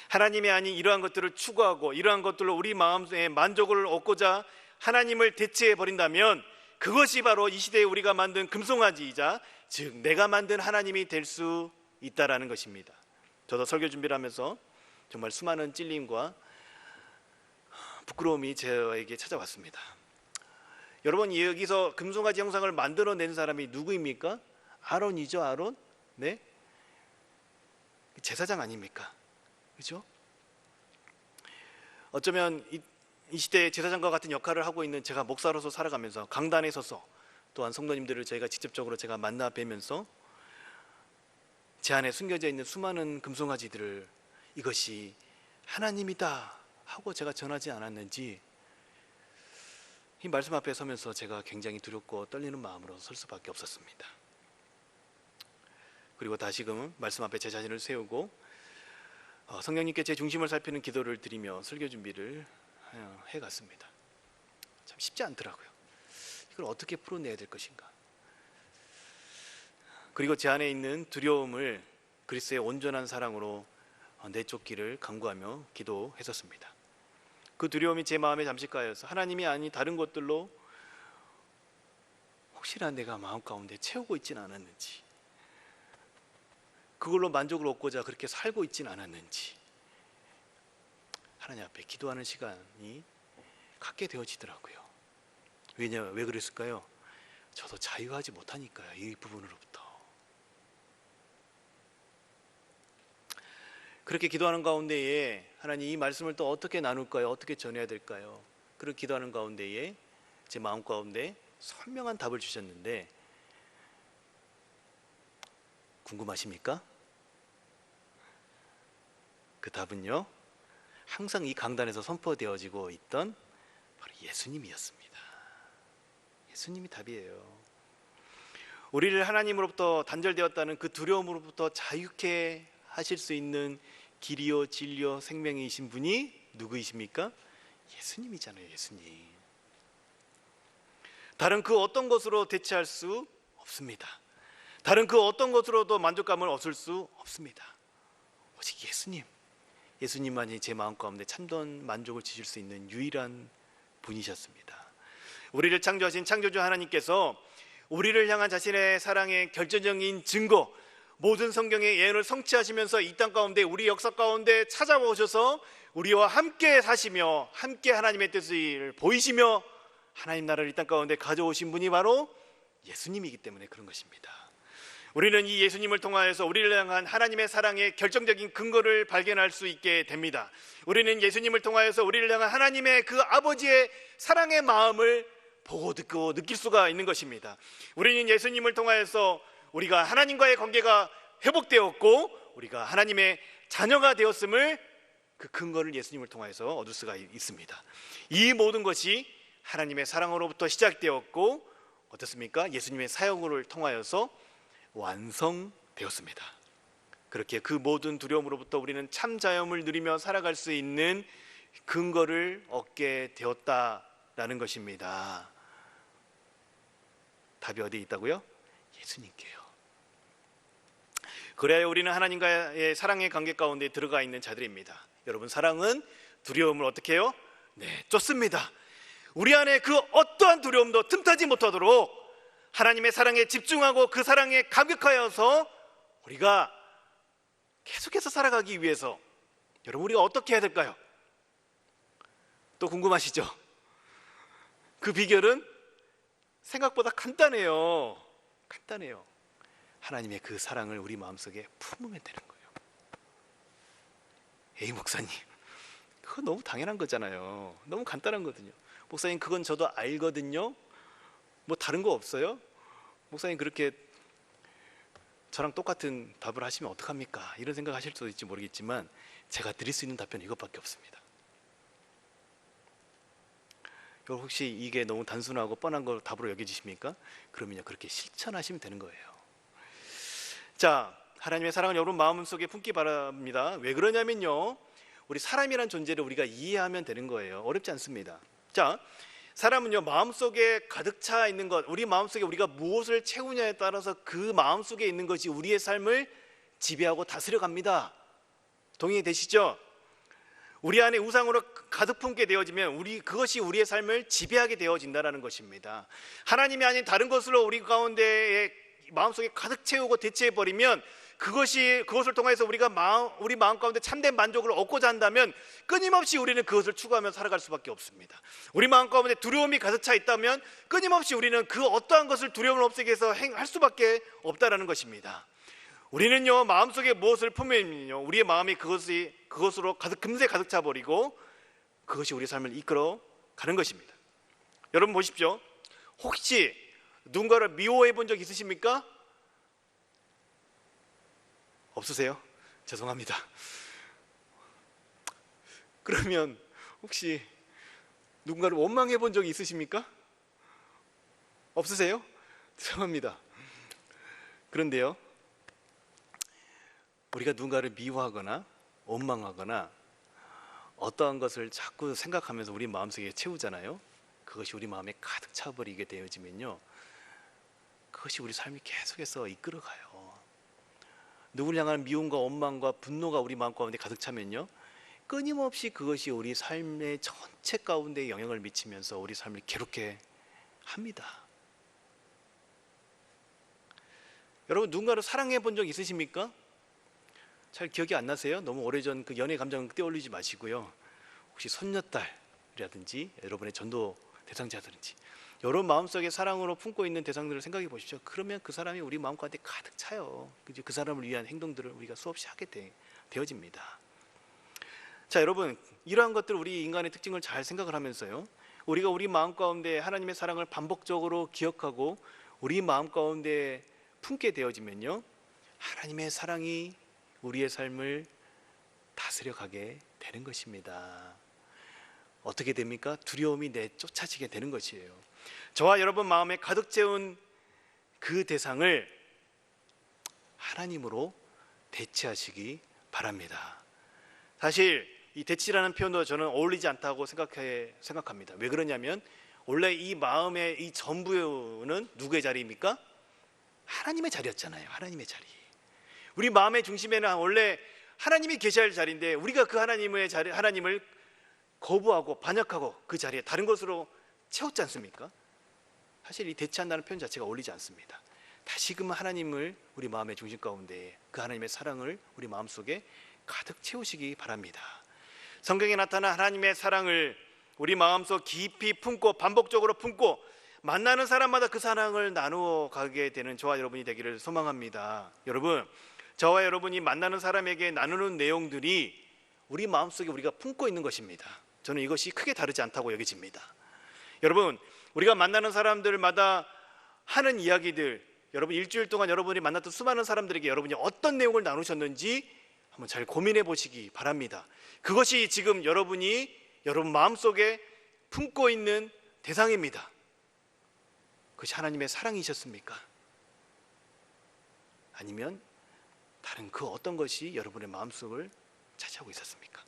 Speaker 1: 하나님이 아닌 이러한 것들을 추구하고 이러한 것들로 우리 마음의 만족을 얻고자 하나님을 대체해버린다면 그것이 바로 이 시대에 우리가 만든 금송아지이자 즉 내가 만든 하나님이 될 수 있다라는 것입니다. 저도 설교 준비를 하면서 정말 수많은 찔림과 부끄러움이 저에게 찾아왔습니다. 여러분, 여기서 금송아지 형상을 만들어낸 사람이 누구입니까? 아론이죠. 아론. 네, 제사장 아닙니까? 그렇죠? 어쩌면 이 시대에 제사장과 같은 역할을 하고 있는 제가 목사로서 살아가면서 강단에 서서 또한 성도님들을 저희가 직접적으로 제가 만나 뵈면서 제 안에 숨겨져 있는 수많은 금송아지들을 이것이 하나님이다 하고 제가 전하지 않았는지 이 말씀 앞에 서면서 제가 굉장히 두렵고 떨리는 마음으로 설 수밖에 없었습니다. 그리고 다시금 말씀 앞에 제 자신을 세우고 성령님께 제 중심을 살피는 기도를 드리며 설교 준비를 해갔습니다. 참 쉽지 않더라고요. 이걸 어떻게 풀어내야 될 것인가. 그리고 제 안에 있는 두려움을 그리스도의 온전한 사랑으로 내쫓기를 간구하며 기도했었습니다. 그 두려움이 제 마음에 잠시 까여서 하나님이 아닌 다른 것들로 혹시나 내가 마음 가운데 채우고 있지는 않았는지, 그걸로 만족을 얻고자 그렇게 살고 있지는 않았는지 하나님 앞에 기도하는 시간이 갖게 되어지더라고요. 왜 그랬을까요? 저도 자유하지 못하니까요. 이 부분으로부터. 그렇게 기도하는 가운데에 하나님 이 말씀을 또 어떻게 나눌까요? 어떻게 전해야 될까요? 그렇게 기도하는 가운데에 제 마음 가운데 선명한 답을 주셨는데 궁금하십니까? 그 답은요, 항상 이 강단에서 선포되어지고 있던 바로 예수님이었습니다. 예수님이 답이에요. 우리를 하나님으로부터 단절되었다는 그 두려움으로부터 자유케 하실 수 있는 길이요 진리요 생명이신 분이 누구이십니까? 예수님이잖아요. 예수님. 다른 그 어떤 것으로 대체할 수 없습니다. 다른 그 어떤 것으로도 만족감을 얻을 수 없습니다. 오직 예수님. 예수님만이 제 마음 가운데 참된 만족을 주실 수 있는 유일한 분이셨습니다. 우리를 창조하신 창조주 하나님께서 우리를 향한 자신의 사랑의 결정적인 증거, 모든 성경의 예언을 성취하시면서 이 땅 가운데 우리 역사 가운데 찾아오셔서 우리와 함께 사시며 함께 하나님의 뜻을 보이시며 하나님 나라를 이 땅 가운데 가져오신 분이 바로 예수님이기 때문에 그런 것입니다. 우리는 이 예수님을 통하여서 우리를 향한 하나님의 사랑의 결정적인 근거를 발견할 수 있게 됩니다. 우리는 예수님을 통하여서 우리를 향한 하나님의 그 아버지의 사랑의 마음을 보고 듣고 느낄 수가 있는 것입니다. 우리는 예수님을 통하여서 우리가 하나님과의 관계가 회복되었고 우리가 하나님의 자녀가 되었음을 그 근거를 예수님을 통해서 얻을 수가 있습니다. 이 모든 것이 하나님의 사랑으로부터 시작되었고 어떻습니까? 예수님의 사역을 통하여서 완성되었습니다. 그렇게 그 모든 두려움으로부터 우리는 참 자유함을 누리며 살아갈 수 있는 근거를 얻게 되었다라는 것입니다. 답이 어디에 있다고요? 예수님께요. 그래야 우리는 하나님과의 사랑의 관계 가운데 들어가 있는 자들입니다. 여러분, 사랑은 두려움을 어떻게 해요? 네, 쫓습니다. 우리 안에 그 어떠한 두려움도 틈타지 못하도록 하나님의 사랑에 집중하고 그 사랑에 감격하여서 우리가 계속해서 살아가기 위해서 여러분, 우리가 어떻게 해야 될까요? 또 궁금하시죠? 그 비결은 생각보다 간단해요. 간단해요. 하나님의 그 사랑을 우리 마음속에 품으면 되는 거예요. 에이 목사님, 그거 너무 당연한 거잖아요. 너무 간단한 거거든요. 목사님, 그건 저도 알거든요. 뭐 다른 거 없어요? 목사님, 그렇게 저랑 똑같은 답을 하시면 어떡합니까? 이런 생각 하실 수도 있을지 모르겠지만 제가 드릴 수 있는 답변은 이것밖에 없습니다. 혹시 이게 너무 단순하고 뻔한 걸 답으로 여겨지십니까? 그러면요, 그렇게 실천하시면 되는 거예요. 자, 하나님의 사랑을 여러분 마음속에 품기 바랍니다. 왜 그러냐면요, 우리 사람이란 존재를 우리가 이해하면 되는 거예요. 어렵지 않습니다. 자, 사람은요, 마음속에 가득 차 있는 것, 우리 마음속에 우리가 무엇을 채우냐에 따라서 그 마음속에 있는 것이 우리의 삶을 지배하고 다스려 갑니다. 동의되시죠? 우리 안에 우상으로 가득 품게 되어지면 그것이 우리의 삶을 지배하게 되어진다는 것입니다. 하나님이 아닌 다른 것으로 우리 가운데에 마음속에 가득 채우고 대체해버리면 그것을 통해서 우리 마음 가운데 참된 만족을 얻고자 한다면 끊임없이 우리는 그것을 추구하며 살아갈 수밖에 없습니다. 우리 마음 가운데 두려움이 가득 차 있다면 끊임없이 우리는 그 어떠한 것을 두려움을 없애기 위해서 할 수밖에 없다는 것입니다. 우리는요, 마음속에 무엇을 품으면요, 우리의 마음이 그것으로 금세 가득 차버리고 그것이 우리 삶을 이끌어 가는 것입니다. 여러분 보십시오. 혹시 누군가를 미워해 본 적 있으십니까? 없으세요? 죄송합니다. 그러면 혹시 누군가를 원망해 본 적이 있으십니까? 없으세요? 죄송합니다. 그런데요, 우리가 누군가를 미워하거나 원망하거나 어떠한 것을 자꾸 생각하면서 우리 마음속에 채우잖아요. 그것이 우리 마음에 가득 차버리게 되어지면요, 그것이 우리 삶이 계속해서 이끌어가요. 누구를 향한 미움과 원망과 분노가 우리 마음 가운데 가득 차면요, 끊임없이 그것이 우리 삶의 전체 가운데 영향을 미치면서 우리 삶을 괴롭게 합니다. 여러분, 누군가를 사랑해 본 적 있으십니까? 잘 기억이 안 나세요? 너무 오래전 그 연애 감정을 떼어올리지 마시고요, 혹시 손녀딸이라든지 여러분의 전도 대상자들인지 여러분 마음속에 사랑으로 품고 있는 대상들을 생각해 보십시오. 그러면 그 사람이 우리 마음 가운데 가득 차요. 그 사람을 위한 행동들을 우리가 수없이 하게 되어집니다. 자, 여러분, 이러한 것들, 우리 인간의 특징을 잘 생각을 하면서요, 우리가 우리 마음 가운데 하나님의 사랑을 반복적으로 기억하고 우리 마음 가운데 품게 되어지면요, 하나님의 사랑이 우리의 삶을 다스려 가게 되는 것입니다. 어떻게 됩니까? 두려움이 내쫓아지게 되는 것이에요. 저와 여러분 마음에 가득 채운 그 대상을 하나님으로 대체하시기 바랍니다. 사실 이 대치라는 표현도 저는 어울리지 않다고 생각합니다. 왜 그러냐면 원래 이 마음의 이 전부는 누구의 자리입니까? 하나님의 자리였잖아요. 하나님의 자리. 우리 마음의 중심에는 원래 하나님이 계셔야 할 자리인데 우리가 그 하나님을 거부하고 반역하고 그 자리에 다른 것으로 채웠지 않습니까? 사실 이 대체한다는 표현 자체가 어울리지 않습니다. 다시금 하나님을 우리 마음의 중심 가운데, 그 하나님의 사랑을 우리 마음속에 가득 채우시기 바랍니다. 성경에 나타난 하나님의 사랑을 우리 마음속 깊이 품고 반복적으로 품고 만나는 사람마다 그 사랑을 나누어 가게 되는 저와 여러분이 되기를 소망합니다. 여러분, 저와 여러분이 만나는 사람에게 나누는 내용들이 우리 마음속에 우리가 품고 있는 것입니다. 저는 이것이 크게 다르지 않다고 여겨집니다. 여러분, 우리가 만나는 사람들마다 하는 이야기들, 여러분 일주일 동안 여러분이 만났던 수많은 사람들에게 여러분이 어떤 내용을 나누셨는지 한번 잘 고민해 보시기 바랍니다. 그것이 지금 여러분 마음속에 품고 있는 대상입니다. 그것이 하나님의 사랑이셨습니까? 아니면 다른 그 어떤 것이 여러분의 마음속을 차지하고 있었습니까?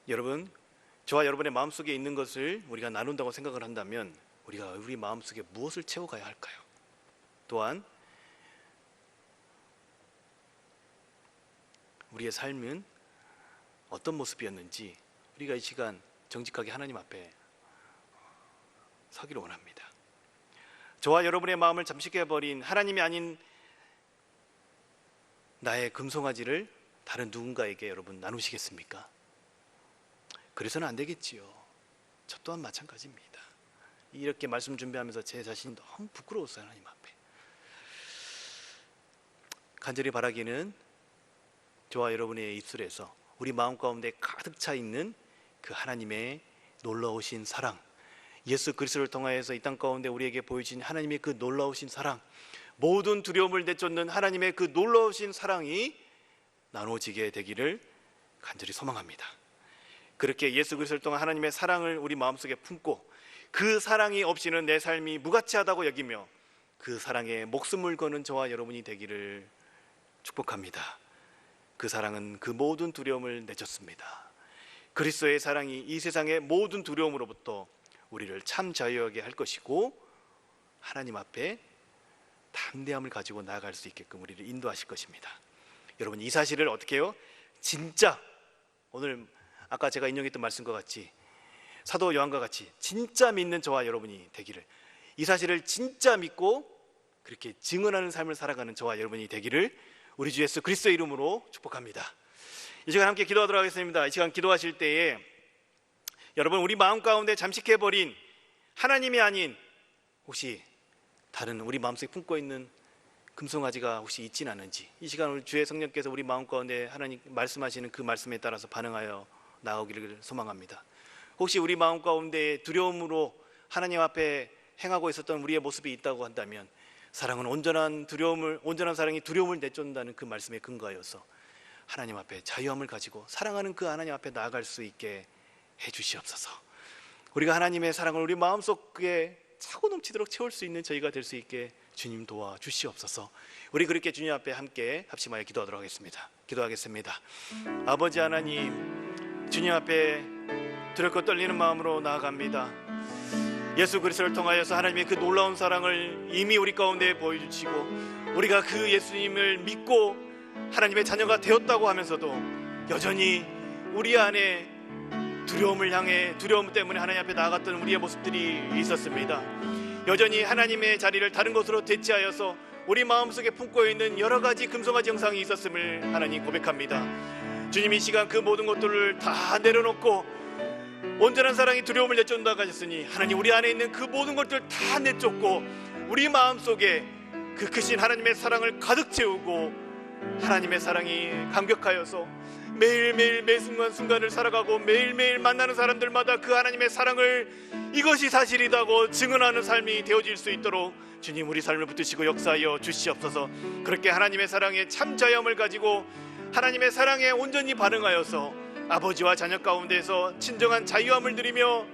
Speaker 1: 여러분, 저와 여러분의 마음속에 있는 것을 우리가 나눈다고 생각을 한다면 우리가 우리 마음속에 무엇을 채워가야 할까요? 또한 우리의 삶은 어떤 모습이었는지 우리가 이 시간 정직하게 하나님 앞에 서기를 원합니다. 저와 여러분의 마음을 잠식해버린 하나님이 아닌 나의 금송아지를 다른 누군가에게 여러분 나누시겠습니까? 그래서는 안 되겠지요. 저 또한 마찬가지입니다. 이렇게 말씀 준비하면서 제 자신이 너무 부끄러웠어요. 하나님 앞에 간절히 바라기는 저와 여러분의 입술에서 우리 마음 가운데 가득 차 있는 그 하나님의 놀라우신 사랑, 예수 그리스도를 통하여서 이 땅 가운데 우리에게 보여진 하나님의 그 놀라우신 사랑, 모든 두려움을 내쫓는 하나님의 그 놀라우신 사랑이 나눠지게 되기를 간절히 소망합니다. 그렇게 예수 그리스도를 통한 하나님의 사랑을 우리 마음속에 품고 그 사랑이 없이는 내 삶이 무가치하다고 여기며 그 사랑에 목숨을 거는 저와 여러분이 되기를 축복합니다. 그 사랑은 그 모든 두려움을 내쫓습니다. 그리스도의 사랑이 이 세상의 모든 두려움으로부터 우리를 참 자유하게 할 것이고 하나님 앞에 담대함을 가지고 나아갈 수 있게끔 우리를 인도하실 것입니다. 여러분, 이 사실을 어떻게 해요? 진짜 오늘 아까 제가 인용했던 말씀과 같이 사도 요한과 같이 진짜 믿는 저와 여러분이 되기를, 이 사실을 진짜 믿고 그렇게 증언하는 삶을 살아가는 저와 여러분이 되기를 우리 주 예수 그리스도의 이름으로 축복합니다. 이 시간 함께 기도하도록 하겠습니다. 이 시간 기도하실 때에 여러분, 우리 마음 가운데 잠식해버린 하나님이 아닌 혹시 다른 우리 마음속에 품고 있는 금송아지가 혹시 있진 않은지, 이 시간 우리 주의 성령께서 우리 마음 가운데 하나님 말씀하시는 그 말씀에 따라서 반응하여 나오기를 소망합니다. 혹시 우리 마음 가운데 두려움으로 하나님 앞에 행하고 있었던 우리의 모습이 있다고 한다면, 사랑은 온전한 사랑이 두려움을 내쫓는다는 그 말씀에 근거하여서 하나님 앞에 자유함을 가지고 사랑하는 그 하나님 앞에 나아갈 수 있게 해 주시옵소서. 우리가 하나님의 사랑을 우리 마음속에 차고 넘치도록 채울 수 있는 저희가 될 수 있게 주님 도와 주시옵소서. 우리 그렇게 주님 앞에 함께 합심하여 기도하도록 하겠습니다. 기도하겠습니다. 아버지 하나님, 주님 앞에 두렵고 떨리는 마음으로 나아갑니다. 예수 그리스도를 통하여서 하나님의 그 놀라운 사랑을 이미 우리 가운데 보여주시고 우리가 그 예수님을 믿고 하나님의 자녀가 되었다고 하면서도 여전히 우리 안에 두려움 때문에 하나님 앞에 나아갔던 우리의 모습들이 있었습니다. 여전히 하나님의 자리를 다른 곳으로 대체하여서 우리 마음속에 품고 있는 여러 가지 금송아지 형상이 있었음을 하나님 고백합니다. 주님, 이 시간 그 모든 것들을 다 내려놓고 온전한 사랑이 두려움을 내쫓는다고 하셨으니 하나님, 우리 안에 있는 그 모든 것들 다 내쫓고 우리 마음속에 그 크신 하나님의 사랑을 가득 채우고 하나님의 사랑이 감격하여서 매일매일 매 순간순간을 살아가고 매일매일 만나는 사람들마다 그 하나님의 사랑을 이것이 사실이라고 증언하는 삶이 되어질 수 있도록 주님, 우리 삶을 붙드시고 역사하여 주시옵소서. 그렇게 하나님의 사랑에 참 자유함을 가지고 하나님의 사랑에 온전히 반응하여서 아버지와 자녀 가운데서 진정한 자유함을 누리며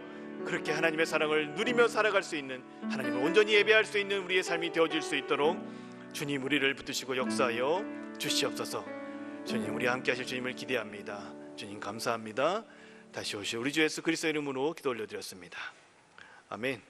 Speaker 1: 그렇게 하나님의 사랑을 누리며 살아갈 수 있는, 하나님을 온전히 예배할 수 있는 우리의 삶이 되어질 수 있도록 주님, 우리를 붙드시고 역사하여 주시옵소서. 주님, 우리 함께 하실 주님을 기대합니다. 주님 감사합니다. 다시 오시오 우리 주 예수 그리스도의 이름으로 기도 올려드렸습니다. 아멘.